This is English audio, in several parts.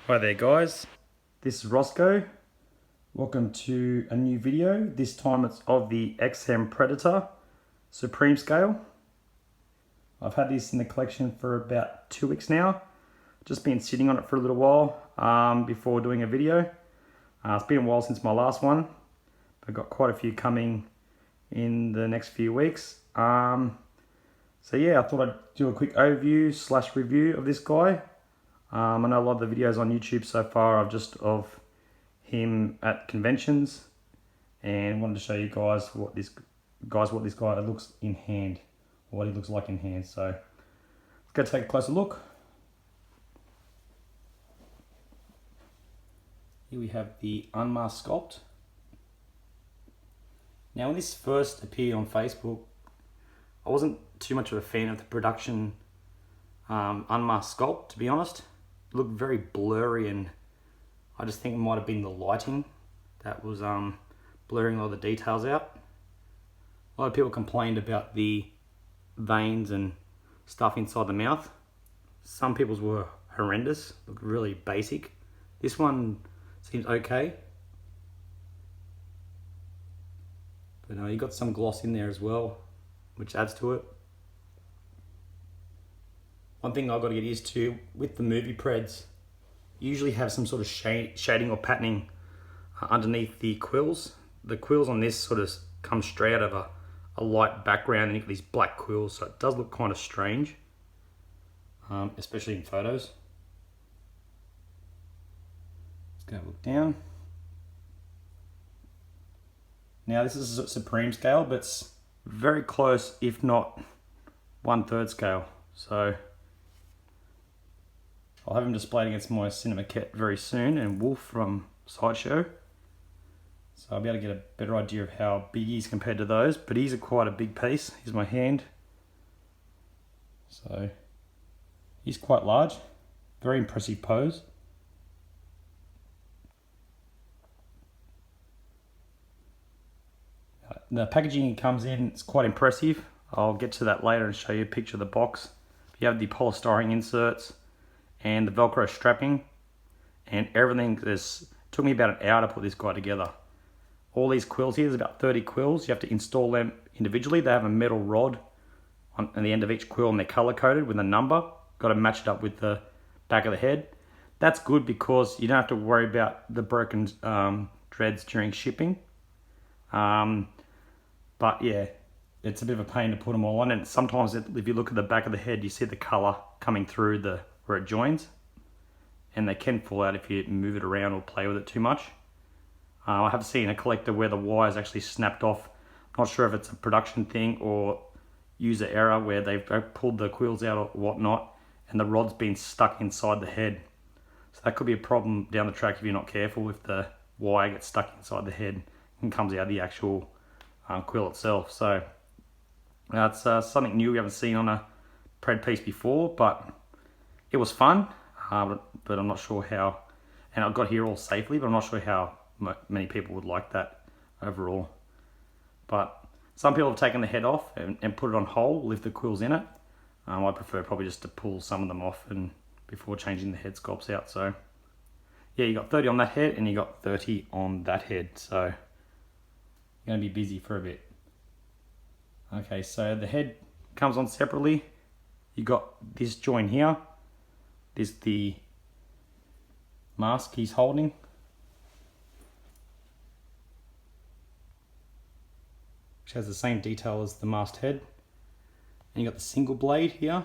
Hi there guys, this is Roscoe. Welcome to a new video. This time it's of the XM Predator Supreme Scale. I've had this in the collection for about 2 weeks now. Just been sitting on it for a little while before doing a video. It's been a while since my last one. I've got quite a few coming in the next few weeks. So yeah, I thought I'd do a quick overview / review of this guy. I know a lot of the videos on YouTube so far are just of him at conventions, and wanted to show you guys what this guy looks in hand, or what he looks like in hand. So let's go take a closer look. Here we have the unmasked sculpt. Now when this first appeared on Facebook, I wasn't too much of a fan of the production unmasked sculpt, to be honest. It looked very blurry, and I just think it might have been the lighting that was blurring all the details out. A lot of people complained about the veins and stuff inside the mouth. Some people's were horrendous, looked really basic. This one seems okay. But you got some gloss in there as well, which adds to it. One thing I've got to get used to with the movie Preds, you usually have some sort of shading or patterning underneath the quills. The quills on this sort of come straight out of a light background, and you've got these black quills, so it does look kind of strange, especially in photos. Let's go look down. Now this is a Supreme scale, but it's very close, if not 1/3 scale. So I'll have him displayed against my Cinemaquette very soon, and Wolf from Sideshow. So I'll be able to get a better idea of how big he is compared to those, but he's quite a big piece. Here's my hand. So he's quite large, very impressive pose. The packaging he comes in is quite impressive. I'll get to that later and show you a picture of the box. You have the polystyrene inserts and the Velcro strapping, and everything. Took me about an hour to put this guy together. All these quills here, there's about 30 quills. You have to install them individually. They have a metal rod on the end of each quill, and they're color coded with a number. Got to match it up with the back of the head. That's good because you don't have to worry about the broken dreads during shipping. But yeah, it's a bit of a pain to put them all on, and sometimes if you look at the back of the head, you see the color coming through where it joins, and they can fall out if you move it around or play with it too much. I have seen a collector where the wires actually snapped off. I'm not sure if it's a production thing or user error where they've pulled the quills out or whatnot, and the rod's been stuck inside the head. So that could be a problem down the track if you're not careful, if the wire gets stuck inside the head and comes out of the actual quill itself. So that's something new we haven't seen on a Pred piece before, but it was fun, but I'm not sure how, and I got here all safely, but I'm not sure how many people would like that overall. But some people have taken the head off and put it on whole, leave the quills in it. I prefer probably just to pull some of them off and before changing the head sculpts out. So yeah, you got 30 on that head and you got 30 on that head. So you're going to be busy for a bit. Okay, so the head comes on separately. You got this joint here. This is the mask he's holding. Which has the same detail as the masked head. And you got the single blade here.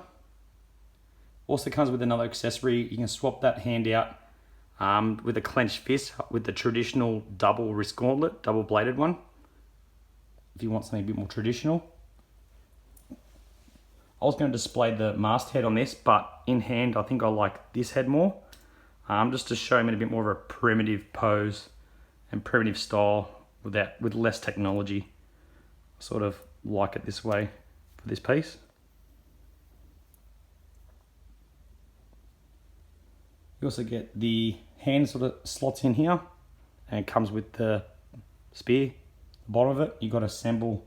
Also comes with another accessory. You can swap that hand out with a clenched fist with the traditional double wrist gauntlet, double bladed one. If you want something a bit more traditional. I was going to display the masked head on this, but in hand I think I like this head more. Just to show him in a bit more of a primitive pose and primitive style with less technology. Sort of like it this way for this piece. You also get the hand sort of slots in here, and it comes with the spear, the bottom of it. You've got to assemble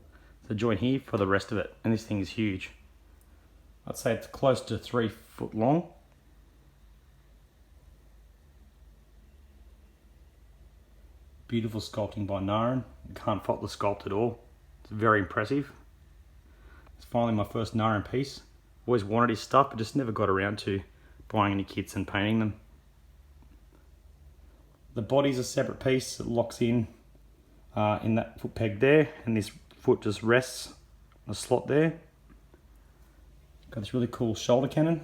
the joint here for the rest of it, and this thing is huge. I'd say it's close to 3 foot long. Beautiful sculpting by Narin. You can't fault the sculpt at all. It's very impressive. It's finally my first Narin piece. Always wanted his stuff, but just never got around to buying any kits and painting them. The body's a separate piece. It locks in that foot peg there, and this foot just rests in a slot there. Got this really cool shoulder cannon.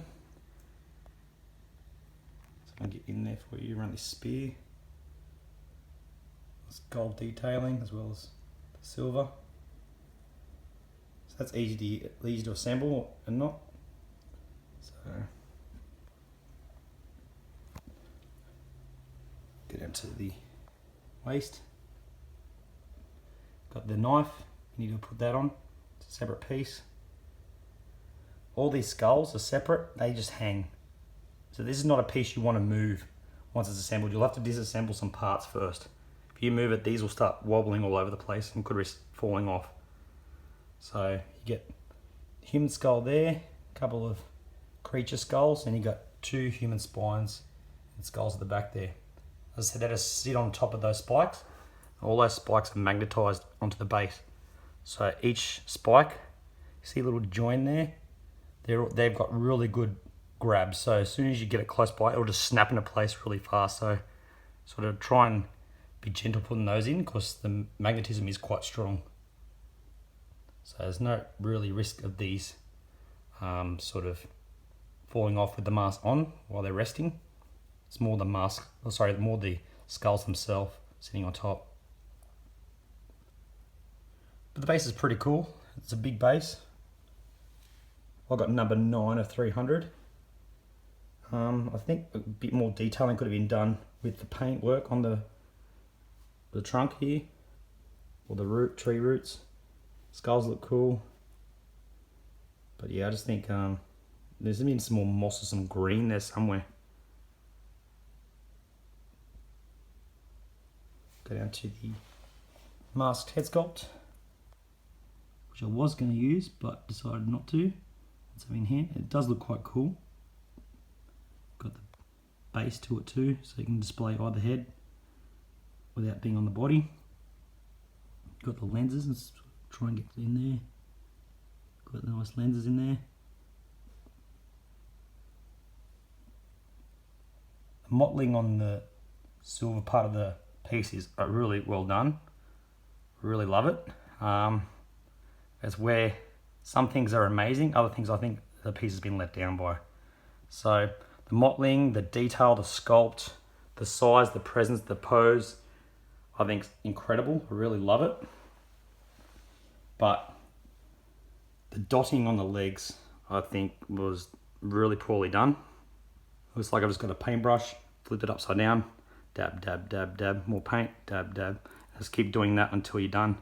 So I'll get in there for you around this spear. This gold detailing as well as the silver. So that's easy to assemble and not. So get down to the waist. Got the knife, you need to put that on. It's a separate piece. All these skulls are separate, they just hang. So this is not a piece you want to move once it's assembled. You'll have to disassemble some parts first. If you move it, these will start wobbling all over the place and could risk falling off. So you get human skull there, a couple of creature skulls, and you got 2 human spines and skulls at the back there. As I said, they just sit on top of those spikes. All those spikes are magnetized onto the base. So each spike, see a little join there? They've got really good grabs. So as soon as you get it close by, it'll just snap into place really fast. So sort of try and be gentle putting those in because the magnetism is quite strong. So there's no really risk of these sort of falling off with the mask on while they're resting. It's more the mask, more the skulls themselves sitting on top. But the base is pretty cool. It's a big base. I got number 9 of 300. I think a bit more detailing could have been done with the paint work on the trunk here, or the tree roots. Skulls look cool. But yeah, I just think there's been some more moss or some green there somewhere. Go down to the masked head sculpt, which I was going to use but decided not to. Once I'm in here, it does look quite cool. Got the base to it too, so you can display either head without being on the body. Got the lenses, let's try and get in there. Got the nice lenses in there. The mottling on the silver part of the piece is really well done. Really love it. It's where some things are amazing, other things I think the piece has been let down by. So the mottling, the detail, the sculpt, the size, the presence, the pose, I think it's incredible. I really love it. But the dotting on the legs, I think, was really poorly done. Looks like I've just got a paintbrush, flipped it upside down, dab, dab, dab, dab, more paint, dab, dab. Just keep doing that until you're done.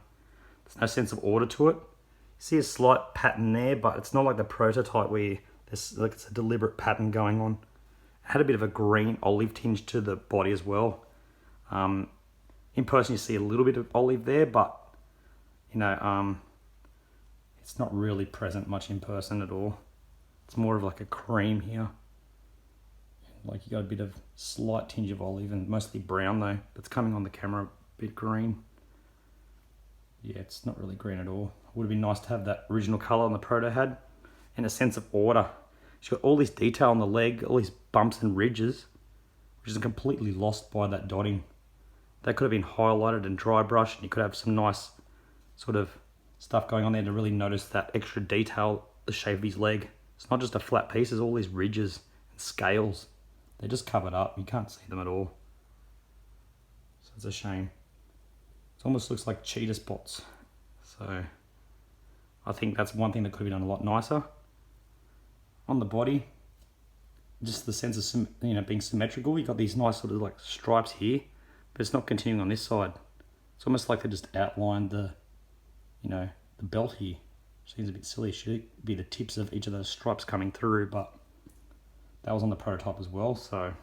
There's no sense of order to it. See a slight pattern there, but it's not like the prototype where there's like it's a deliberate pattern going on. It had a bit of a green olive tinge to the body as well. In person you see a little bit of olive there, but you know, it's not really present much in person at all. It's more of like a cream here. Like you got a bit of slight tinge of olive and mostly brown though. But it's coming on the camera a bit green. Yeah, it's not really green at all. Would have been nice to have that original colour on the proto had, and a sense of order. She's got all this detail on the leg, all these bumps and ridges, which is completely lost by that dotting. That could have been highlighted and dry brushed, and you could have some nice sort of stuff going on there to really notice that extra detail, the shape of his leg. It's not just a flat piece, there's all these ridges and scales. They're just covered up, you can't see them at all. So it's a shame. It almost looks like cheetah spots. So I think that's one thing that could have been done a lot nicer. On the body, just the sense of being symmetrical. You got these nice sort of like stripes here, but it's not continuing on this side. It's almost like they just outlined the belt here. Seems a bit silly. It should be the tips of each of those stripes coming through, but that was on the prototype as well. So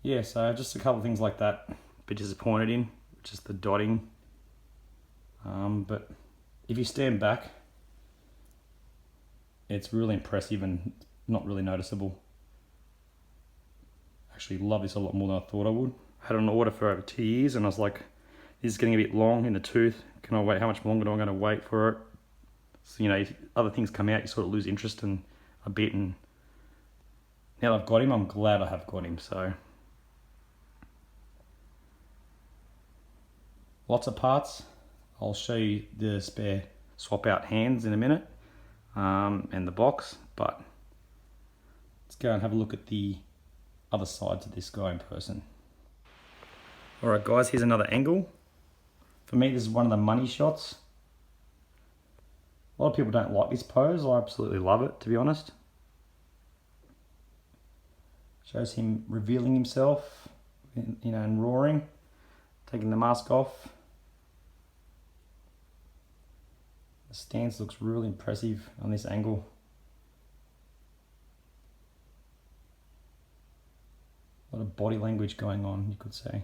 yeah, so just a couple of things like that. A bit disappointed in, just the dotting. But if you stand back, it's really impressive and not really noticeable. Actually love this a lot more than I thought I would. had it on order for over 2 years, and I was like, this is getting a bit long in the tooth. Can I wait? How much longer am I going to wait for it? So, you know, other things come out, you sort of lose interest in a bit, and now that I've got him, I'm glad I have got him. So lots of parts. I'll show you the spare swap out hands in a minute, and the box, but let's go and have a look at the other sides of this guy in person. Alright guys, here's another angle. For me, this is one of the money shots. A lot of people don't like this pose. I absolutely love it, to be honest. Shows him revealing himself, you know, and roaring, taking the mask off. The stance looks really impressive on this angle. A lot of body language going on, you could say.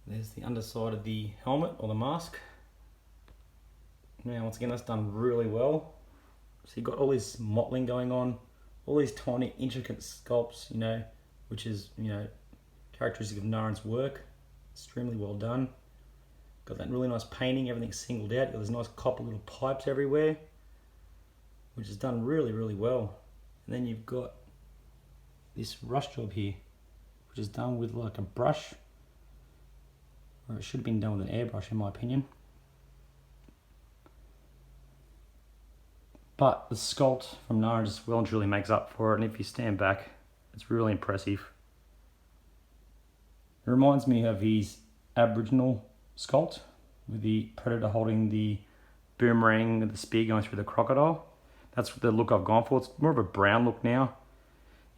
There's the underside of the helmet or the mask. Now, once again, that's done really well. So you've got all this mottling going on, all these tiny, intricate sculpts, you know, which is, you know, characteristic of Narin's work. Extremely well done. Got that really nice painting, everything's singled out. Got these nice copper little pipes everywhere, which is done really, really well. And then you've got this rush job here, which is done with like a brush, or it should have been done with an airbrush in my opinion. But the sculpt from Narin just well and truly makes up for it, and if you stand back, it's really impressive. It reminds me of his Aboriginal sculpt, with the predator holding the boomerang and the spear going through the crocodile. That's the look I've gone for. It's more of a brown look now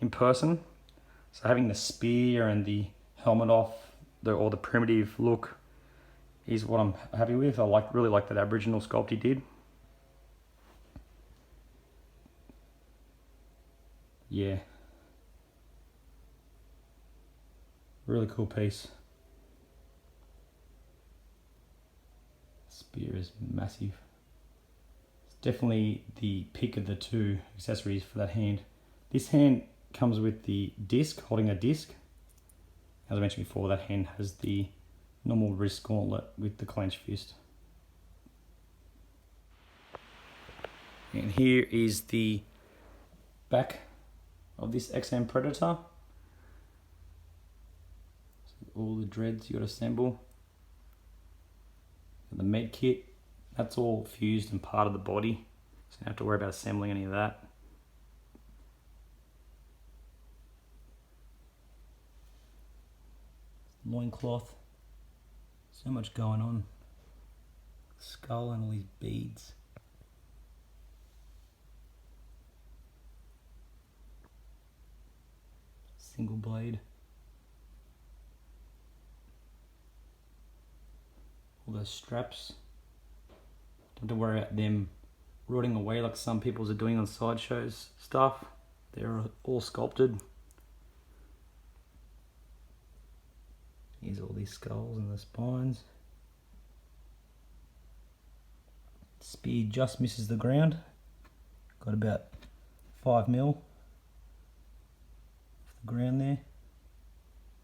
in person. So having the spear and the helmet off, or the primitive look, is what I'm happy with. I really like that Aboriginal sculpt he did. Yeah. Really cool piece. Spear is massive. It's definitely the pick of the two accessories for that hand. This hand comes with the disc, holding a disc. As I mentioned before, that hand has the normal wrist gauntlet with the clenched fist. And here is the back of this XM Predator. So all the dreads you got to assemble. The med kit, that's all fused and part of the body, so you don't have to worry about assembling any of that. Loincloth, so much going on. Skull and all these beads. Single blade. All those straps. Don't have to worry about them rotting away like some people's are doing on sideshows stuff. They're all sculpted. Here's all these skulls and the spines. Spear just misses the ground. Got about 5 mil off the ground there.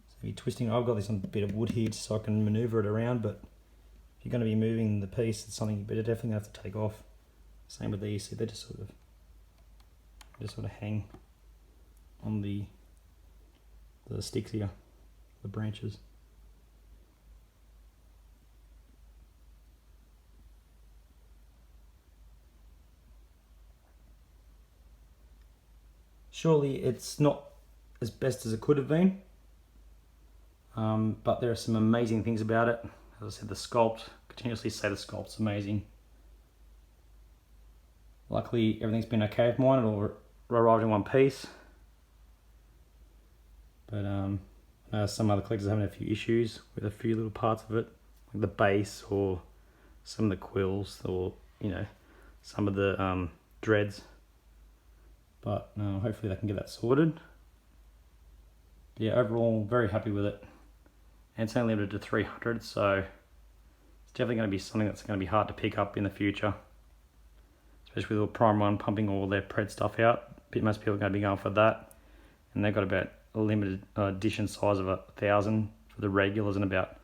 So if you're twisting, I've got this on a bit of wood here so I can maneuver it around, but if you're going to be moving the piece, it's something you better definitely have to take off. Same with these, see, they just sort of hang on the sticks here, the branches. Surely it's not as best as it could have been, but there are some amazing things about it. As I said, the sculpt, continuously say the sculpt's amazing. Luckily everything's been okay with mine, it all arrived in one piece. But some other collectors are having a few issues with a few little parts of it, like the base or some of the quills, or you know, some of the dreads. But hopefully they can get that sorted. But yeah, overall very happy with it. And it's only limited to 300, so it's definitely going to be something that's going to be hard to pick up in the future, especially with Prime 1 pumping all their pred stuff out. Most people are going to be going for that. And they've got about a limited edition size of 1,000 for the regulars and about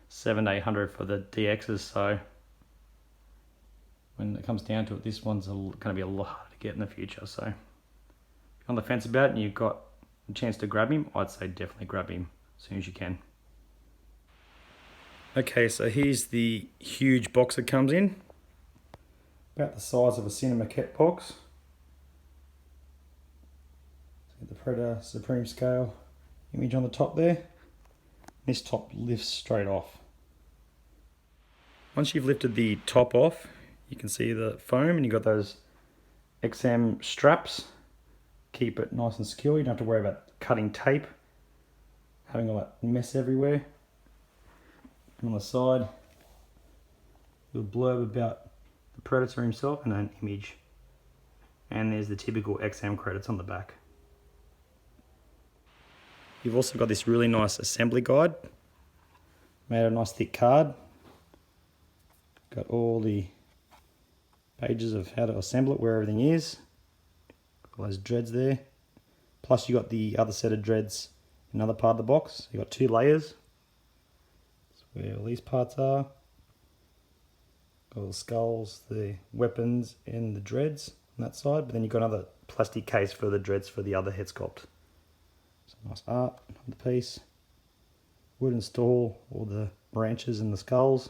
700 to 800 for the DXs. So when it comes down to it, this one's going to be a lot harder to get in the future. So if you're on the fence about it and you've got a chance to grab him, I'd say definitely grab him as soon as you can. Okay, so here's the huge box that comes in. About the size of a Cinema Cat box. The Predator Supreme Scale image on the top there. This top lifts straight off. Once you've lifted the top off, you can see the foam and you've got those XM straps. Keep it nice and secure. You don't have to worry about cutting tape, having all that mess everywhere. And on the side, a little blurb about the Predator himself and an image. And there's the typical XM credits on the back. You've also got this really nice assembly guide, made out of a nice thick card. Got all the pages of how to assemble it, where everything is. All those dreads there. Plus you got the other set of dreads in another part of the box. You got 2 layers. That's where all these parts are. All the skulls, the weapons, and the dreads on that side. But then you've got another plastic case for the dreads for the other head sculpt. Some nice art on the piece. Wood install all the branches and the skulls.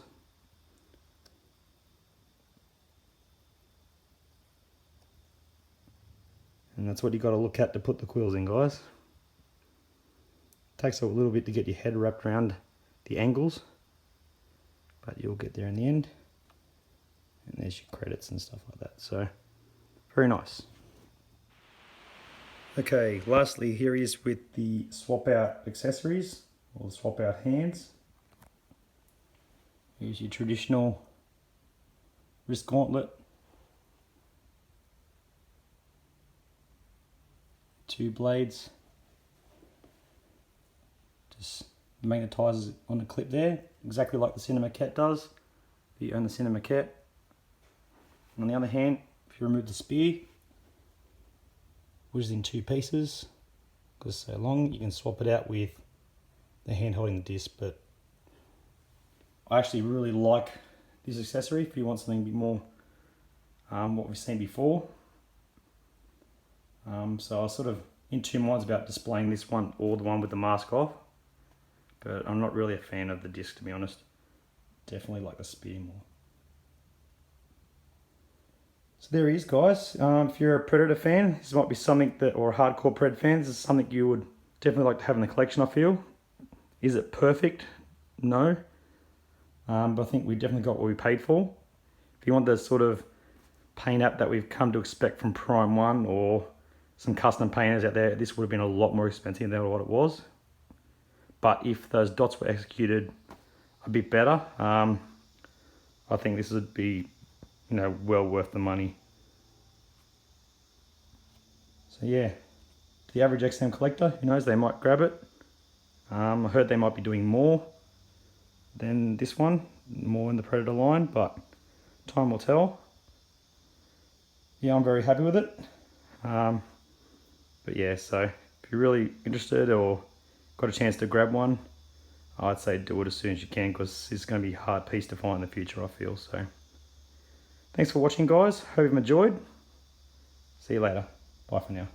And that's what you got to look at to put the quills in, guys. Takes a little bit to get your head wrapped around the angles, but you'll get there in the end. And there's your credits and stuff like that. So, very nice. Okay, lastly here is with the swap out accessories, or the swap out hands. Here's your traditional wrist gauntlet. 2 blades. Just magnetizes on the clip there, exactly like the Cinema Cat does. If you own the Cinema Cat. And on the other hand, if you remove the spear, which is in 2 pieces, because it's so long, you can swap it out with the hand holding the disc. But I actually really like this accessory if you want something a bit more what we've seen before. So I was sort of in 2 minds about displaying this one or the one with the mask off, but I'm not really a fan of the disc, to be honest. Definitely like the spear more. So there he is, guys. If you're a Predator fan, this might be something that, or a hardcore Pred fans, this is something you would definitely like to have in the collection, I feel. Is it perfect? No. But I think we definitely got what we paid for. If you want the sort of paint app that we've come to expect from Prime 1 or some custom painters out there, this would have been a lot more expensive than what it was. But if those dots were executed a bit better, I think this would be, you know, well worth the money. So yeah, the average XM collector, who knows, they might grab it. I heard they might be doing more than this one, more in the Predator line, but time will tell. Yeah, I'm very happy with it. But yeah, so if you're really interested or got a chance to grab one, I'd say do it as soon as you can, because it's going to be a hard piece to find in the future, I feel. So thanks for watching, guys. Hope you've enjoyed. See you later. Bye for now.